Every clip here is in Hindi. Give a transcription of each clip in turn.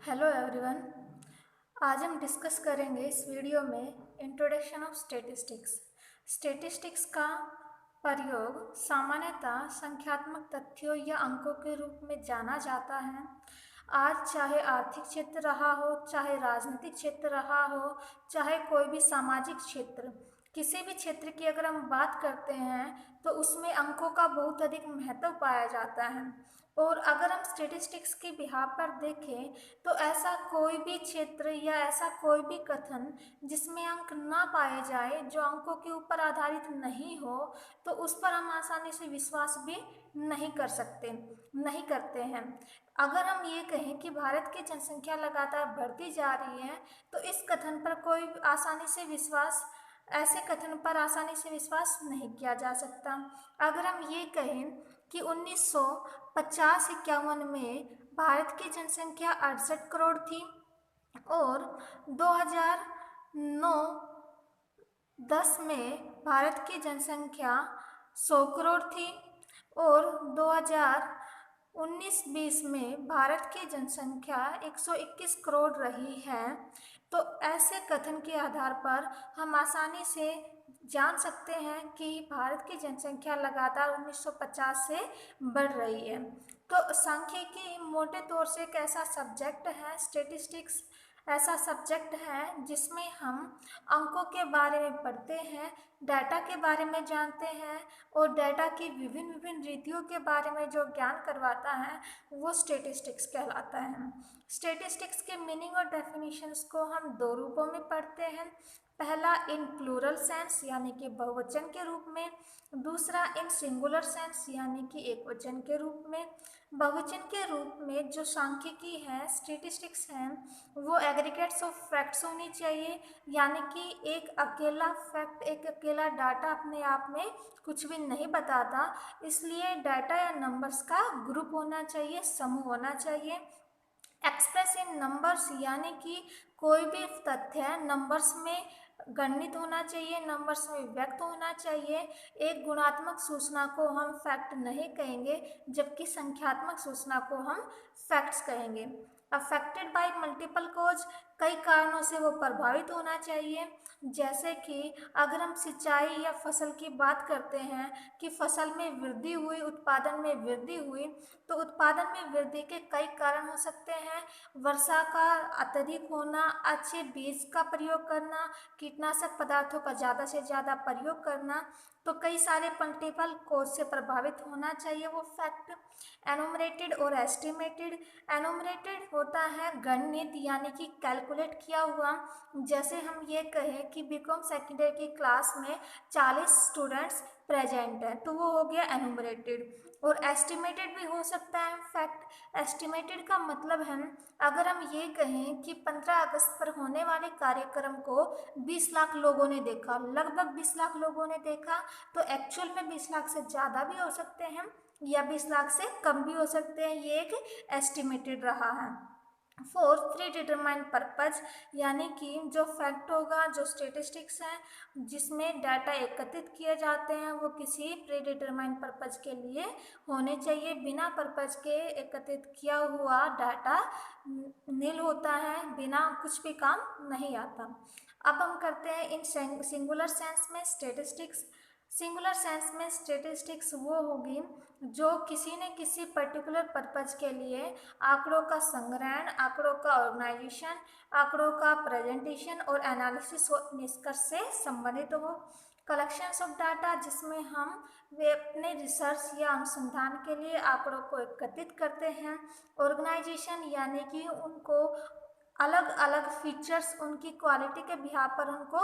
Hello everyone. आज हम डिस्कस करेंगे इस वीडियो में इंट्रोडक्शन ऑफ स्टैटिस्टिक्स। स्टैटिस्टिक्स का प्रयोग सामान्यतः संख्यात्मक तथ्यों या अंकों के रूप में जाना जाता है। आज चाहे आर्थिक क्षेत्र रहा हो, चाहे राजनीतिक क्षेत्र रहा हो, चाहे कोई भी सामाजिक क्षेत्र, किसी भी क्षेत्र की अगर हम बात करते हैं तो उसमें अंकों का बहुत अधिक महत्व पाया जाता है। और अगर हम स्टैटिस्टिक्स के बिहार पर देखें तो ऐसा कोई भी क्षेत्र या ऐसा कोई भी कथन जिसमें अंक ना पाए जाए, जो अंकों के ऊपर आधारित नहीं हो, तो उस पर हम आसानी से विश्वास भी नहीं करते हैं। अगर हम ये कहें कि भारत की जनसंख्या लगातार बढ़ती जा रही है, तो इस कथन पर ऐसे कथन पर आसानी से विश्वास नहीं किया जा सकता। अगर हम ये कहें कि 1950-51 में भारत की जनसंख्या 68 करोड़ थी और 2009-10 में भारत की जनसंख्या 100 करोड़ थी और 2019-20 में भारत की जनसंख्या 121 करोड़ रही है, तो ऐसे कथन के आधार पर हम आसानी से जान सकते हैं कि भारत की जनसंख्या लगातार 1950 से बढ़ रही है। तो सांख्यिकी मोटे तौर से एक ऐसा सब्जेक्ट है, स्टैटिस्टिक्स ऐसा सब्जेक्ट है जिसमें हम अंकों के बारे में पढ़ते हैं, डाटा के बारे में जानते हैं और डाटा की विभिन्न विभिन्न रीतियों के बारे में जो ज्ञान करवाता है वो स्टैटिस्टिक्स कहलाता है। स्टैटिस्टिक्स के मीनिंग और डेफिनेशंस को हम दो रूपों में पढ़ते हैं। पहला इन प्लूरल सेंस यानी कि बहुवचन के रूप में, दूसरा इन सिंगुलर सेंस यानी कि एकवचन के रूप में। बहुवचन के रूप में जो सांख्यिकी है, स्टैटिस्टिक्स है, वो एग्रीगेट्स ऑफ फैक्ट्स होनी चाहिए, यानी कि एक अकेला फैक्ट, एक अकेला डाटा अपने आप में कुछ भी नहीं बताता, इसलिए डाटा या नंबर्स का ग्रुप होना चाहिए, समूह होना चाहिए। एक्सप्रेस इन नंबर्स यानी कि कोई भी तथ्य नंबर्स में गणित होना चाहिए, नंबर्स में व्यक्त होना चाहिए। एक गुणात्मक सूचना को हम फैक्ट नहीं कहेंगे, जबकि संख्यात्मक सूचना को हम फैक्ट्स कहेंगे। अफेक्टेड बाय मल्टीपल कॉज, कई कारणों से वो प्रभावित होना चाहिए। जैसे कि अगर हम सिंचाई या फसल की बात करते हैं कि फसल में वृद्धि हुई, उत्पादन में वृद्धि हुई, तो उत्पादन में वृद्धि के कई कारण हो सकते हैं। वर्षा का अत्यधिक होना, अच्छे बीज का प्रयोग करना, कीटनाशक पदार्थों का ज़्यादा से ज़्यादा प्रयोग करना, तो कई सारे मल्टीपल कॉज से प्रभावित होना चाहिए वो फैक्ट। एनुमरेटेड और एस्टिमेटेड, एनुमरेटेड होता है गणित यानी कि कैलकुलेट किया हुआ। जैसे हम ये कहें कि बीकॉम सेकेंड ईयर की क्लास में 40 स्टूडेंट्स प्रेजेंट है, तो वो हो गया एनुमरेटेड। और एस्टिमेटेड भी हो सकता है फैक्ट। एस्टिमेटेड का मतलब है अगर हम ये कहें कि 15 अगस्त पर होने वाले कार्यक्रम को 20 लाख लोगों ने देखा, लगभग 20 लाख लोगों ने देखा, तो एक्चुअल में 20 लाख से ज़्यादा भी हो सकते हैं या 20 लाख से कम भी हो सकते हैं, ये एक एस्टिमेटेड रहा है। फोर्थ, प्री डिटरमाइंड पर्पज, यानी कि जो फैक्ट होगा, जो स्टेटिस्टिक्स है जिसमें डाटा एकत्रित किए जाते हैं, वो किसी प्री डिटरमाइंड पर्पज के लिए होने चाहिए। बिना पर्पज के एकत्रित किया हुआ डाटा नील होता है, बिना कुछ भी काम नहीं आता। अब हम करते हैं इन सिंगुलर सेंस में स्टेटिस्टिक्स। सिंगुलर सेंस में स्टेटिस्टिक्स वो होगी जो किसी न किसी पर्टिकुलर पर्पज के लिए आंकड़ों का संग्रहण, आंकड़ों का ऑर्गेनाइजेशन, आंकड़ों का प्रेजेंटेशन और एनालिसिस और निष्कर्ष से संबंधित हो। कलेक्शंस ऑफ डाटा, जिसमें हम वे अपने रिसर्च या अनुसंधान के लिए आंकड़ों को एकत्रित करते हैं। ऑर्गेनाइजेशन यानी कि उनको अलग अलग फीचर्स, उनकी क्वालिटी के बिहार पर उनको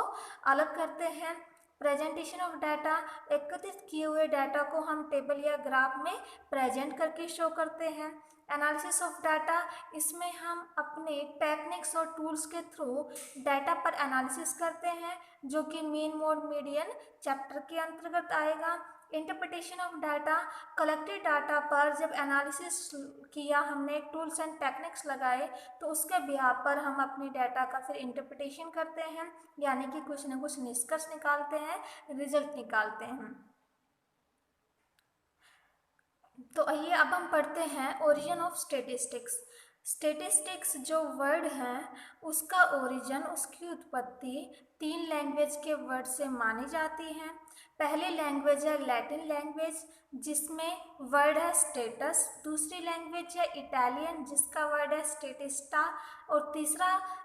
अलग करते हैं। प्रेजेंटेशन ऑफ डाटा, एकत्रित किए हुए डाटा को हम टेबल या ग्राफ में प्रेजेंट करके शो करते हैं। एनालिसिस ऑफ डाटा, इसमें हम अपने टेक्निक्स और टूल्स के थ्रू डाटा पर एनालिसिस करते हैं, जो कि मीन, मोड, मीडियन चैप्टर के अंतर्गत आएगा। Interpretation of data, collected data पर जब एनालिसिस किया हमने, टूल्स एंड टेक्निक्स लगाए, तो उसके बिहार पर हम अपने डाटा का फिर इंटरप्रिटेशन करते हैं, यानी कि कुछ न कुछ निष्कर्ष निकालते हैं, रिजल्ट निकालते हैं। तो आइए अब हम पढ़ते हैं ओरिजिन ऑफ स्टैटिस्टिक्स। स्टेटिस्टिक्स जो वर्ड है उसका ओरिजिन, उसकी उत्पत्ति 3 लैंग्वेज के वर्ड से मानी जाती है। पहली लैंग्वेज है लैटिन लैंग्वेज जिसमें वर्ड है स्टेटस, दूसरी लैंग्वेज है इटालियन जिसका वर्ड है स्टेटिस्टा, और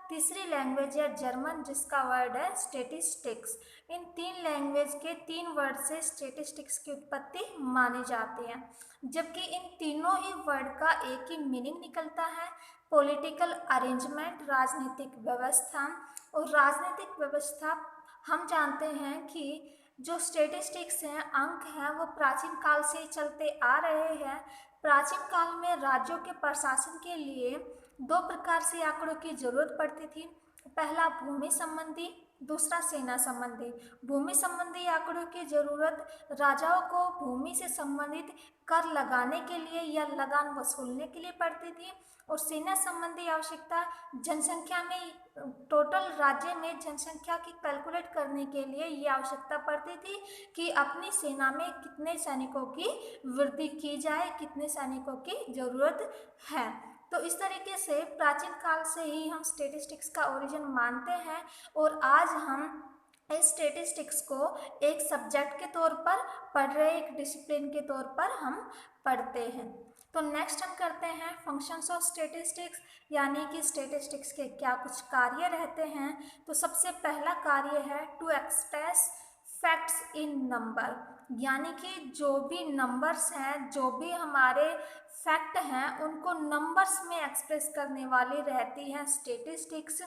तीसरी लैंग्वेज है जर्मन जिसका वर्ड है स्टेटिस्टिक्स। इन 3 लैंग्वेज के 3 वर्ड से स्टेटिस्टिक्स की उत्पत्ति मानी जाती है, जबकि इन तीनों ही वर्ड का एक ही मीनिंग निकलता है, पॉलिटिकल अरेंजमेंट, राजनीतिक व्यवस्था। और राजनीतिक व्यवस्था हम जानते हैं कि जो स्टेटिस्टिक्स हैं, अंक हैं, वो प्राचीन काल से ही चलते आ रहे हैं। प्राचीन काल में राज्यों के प्रशासन के लिए 2 प्रकार से आंकड़ों की जरूरत पड़ती थी। पहला भूमि संबंधी, दूसरा सेना संबंधी। भूमि संबंधी आंकड़ों की जरूरत राजाओं को भूमि से संबंधित कर लगाने के लिए या लगान वसूलने के लिए पड़ती थी, और सेना संबंधी आवश्यकता जनसंख्या में, टोटल राज्य में जनसंख्या की कैलकुलेट करने के लिए ये आवश्यकता पड़ती थी कि अपनी सेना में कितने सैनिकों की वृद्धि की जाए, कितने सैनिकों की जरूरत है। तो इस तरीके से प्राचीन काल से ही हम स्टेटिस्टिक्स का ओरिजिन मानते हैं, और आज हम इस स्टेटिस्टिक्स को एक सब्जेक्ट के तौर पर पढ़ रहे, एक डिसिप्लिन के तौर पर हम पढ़ते हैं। तो नेक्स्ट हम करते हैं फंक्शंस ऑफ स्टेटिस्टिक्स, यानी कि स्टेटिस्टिक्स के क्या कुछ कार्य रहते हैं। तो सबसे पहला कार्य है to express facts in number, यानी कि जो भी नंबर्स हैं, जो भी हमारे फैक्ट हैं, उनको नंबर्स में एक्सप्रेस करने वाली रहती है स्टेटिस्टिक्स।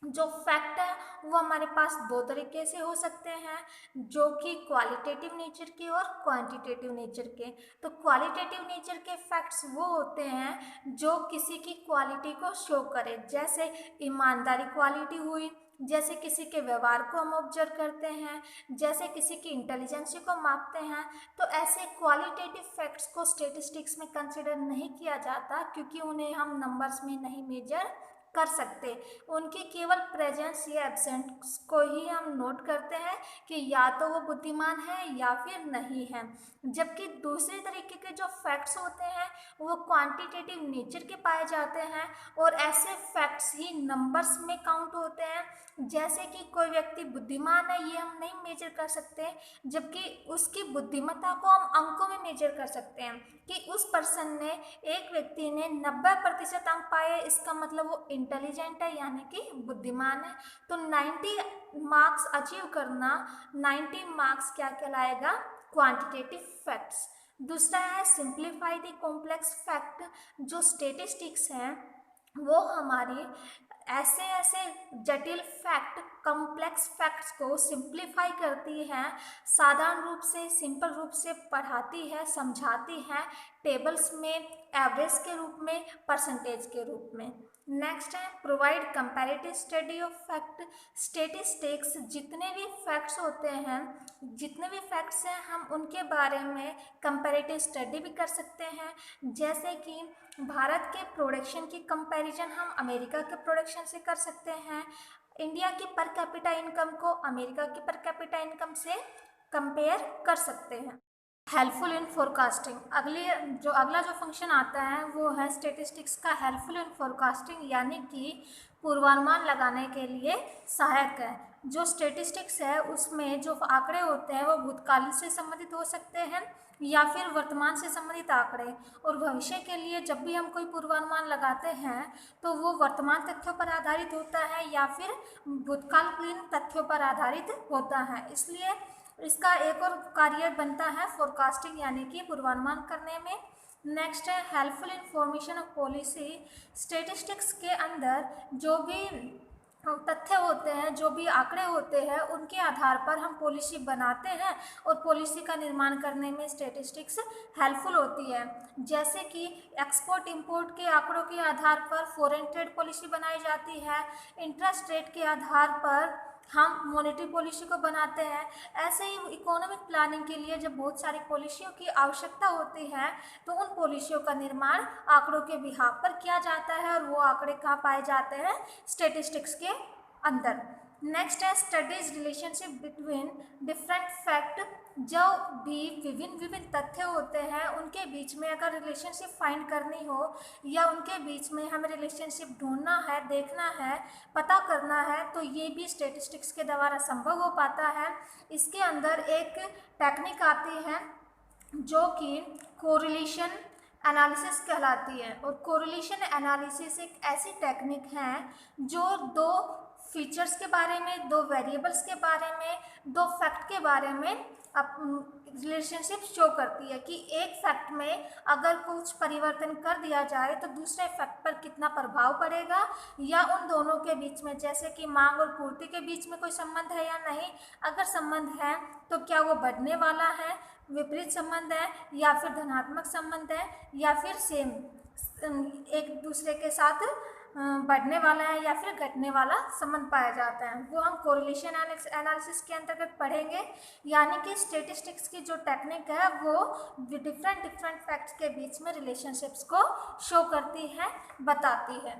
जो फैक्ट है वो हमारे पास 2 तरीके से हो सकते हैं, जो कि क्वालिटेटिव नेचर के और क्वांटिटेटिव नेचर के। तो क्वालिटेटिव नेचर के फैक्ट्स वो होते हैं जो किसी की क्वालिटी को शो करे, जैसे ईमानदारी क्वालिटी हुई, जैसे किसी के व्यवहार को हम ऑब्जर्व करते हैं, जैसे किसी की इंटेलिजेंस को मापते हैं। तो ऐसे क्वालिटेटिव फैक्ट्स को स्टेटिस्टिक्स में कंसिडर नहीं किया जाता, क्योंकि उन्हें हम नंबर्स में नहीं मेजर कर सकते। उनकी केवल प्रेजेंस या एब्सेंस को ही हम नोट करते हैं कि या तो वो बुद्धिमान है या फिर नहीं है। जबकि दूसरे तरीके के जो फैक्ट्स होते हैं वो क्वांटिटेटिव नेचर के पाए जाते हैं, और ऐसे फैक्ट्स ही नंबर्स में काउंट होते हैं। जैसे कि कोई व्यक्ति बुद्धिमान है, ये हम नहीं मेजर कर सकते, जबकि उसकी बुद्धिमत्ता को हम अंकों में मेजर कर सकते हैं कि उस पर्सन ने, एक व्यक्ति ने 90% अंक पाए, इसका मतलब वो इंटेलिजेंट है, यानी कि बुद्धिमान है। तो 90 मार्क्स अचीव करना, 90 मार्क्स क्या कहलाएगा, क्वांटिटेटिव फैक्ट्स। दूसरा है सिंप्लीफाई द कॉम्प्लेक्स फैक्ट। जो स्टेटिस्टिक्स हैं वो हमारी ऐसे ऐसे जटिल फैक्ट, कॉम्प्लेक्स फैक्ट्स को सिंप्लीफाई करती है, साधारण रूप से, सिंपल रूप से पढ़ाती है, समझाती है, टेबल्स में, एवरेज के रूप में, परसेंटेज के रूप में। नेक्स्ट है provide comparative study of fact. Statistics जितने भी फैक्ट्स होते हैं, जितने भी फैक्ट्स हैं, हम उनके बारे में कंपैरेटिव स्टडी भी कर सकते हैं। जैसे कि भारत के प्रोडक्शन की कंपैरिजन हम अमेरिका के प्रोडक्शन से कर सकते हैं, इंडिया की पर कैपिटा इनकम को अमेरिका की पर कैपिटा इनकम से कंपेयर कर सकते हैं। हेल्पफुल इन फोरकास्टिंग, अगला जो फंक्शन आता है वो है स्टेटिस्टिक्स का हेल्पफुल इन फोरकास्टिंग, यानी कि पूर्वानुमान लगाने के लिए सहायक है। जो स्टेटिस्टिक्स है उसमें जो आंकड़े होते हैं वो भूतकाल से संबंधित हो सकते हैं या फिर वर्तमान से संबंधित आंकड़े, और भविष्य के लिए जब भी हम कोई पूर्वानुमान लगाते हैं तो वो वर्तमान तथ्यों पर आधारित होता है या फिर भूतकालीन तथ्यों पर आधारित होता है। इसलिए इसका एक और कार्य बनता है फोरकास्टिंग, यानी कि पूर्वानुमान करने में। नेक्स्ट है helpful information of policy. Statistics के अंदर जो भी तथ्य होते हैं, जो भी आंकड़े होते हैं, उनके आधार पर हम पॉलिसी बनाते हैं, और पॉलिसी का निर्माण करने में स्टेटिस्टिक्स हेल्पफुल होती है। जैसे कि एक्सपोर्ट इंपोर्ट के आंकड़ों के आधार पर फॉरेन ट्रेड पॉलिसी बनाई जाती है, इंटरेस्ट रेट के आधार पर हम मॉनेटरी पॉलिसी को बनाते हैं। ऐसे ही इकोनॉमिक प्लानिंग के लिए जब बहुत सारी पॉलिसियों की आवश्यकता होती है तो उन पॉलिसियों का निर्माण आंकड़ों के बिहाफ पर किया जाता है, और वो आंकड़े कहाँ पाए जाते हैं, स्टेटिस्टिक्स के अंदर। नेक्स्ट है studies relationship between different fact. जो भी विभिन्न तथ्य होते हैं उनके बीच में अगर रिलेशनशिप फाइंड करनी हो या उनके बीच में हमें रिलेशनशिप ढूंढना है, देखना है, पता करना है, तो ये भी स्टेटिस्टिक्स के द्वारा संभव हो पाता है। इसके अंदर एक टेक्निक आती है जो कि कोरिलेशन एनालिसिस कहलाती है। और कोरिलेशन एनालिसिस एक ऐसी टेक्निक है जो दो फीचर्स के बारे में, दो वेरिएबल्स के बारे में, दो फैक्ट के बारे में रिलेशनशिप शो करती है कि एक फैक्ट में अगर कुछ परिवर्तन कर दिया जाए तो दूसरे फैक्ट पर कितना प्रभाव पड़ेगा, या उन दोनों के बीच में, जैसे कि मांग और पूर्ति के बीच में कोई संबंध है या नहीं। अगर संबंध है तो क्या वो बढ़ने वाला है, विपरीत संबंध है, या फिर धनात्मक संबंध है, या फिर सेम एक दूसरे के साथ बढ़ने वाला है या फिर घटने वाला संबंध पाया जाता है, वो हम कोरिलेशन एनालिसिस के अंतर्गत पढ़ेंगे। यानी कि स्टेटिस्टिक्स की जो टेक्निक है वो डिफरेंट फैक्ट्स के बीच में रिलेशनशिप्स को शो करती है, बताती है।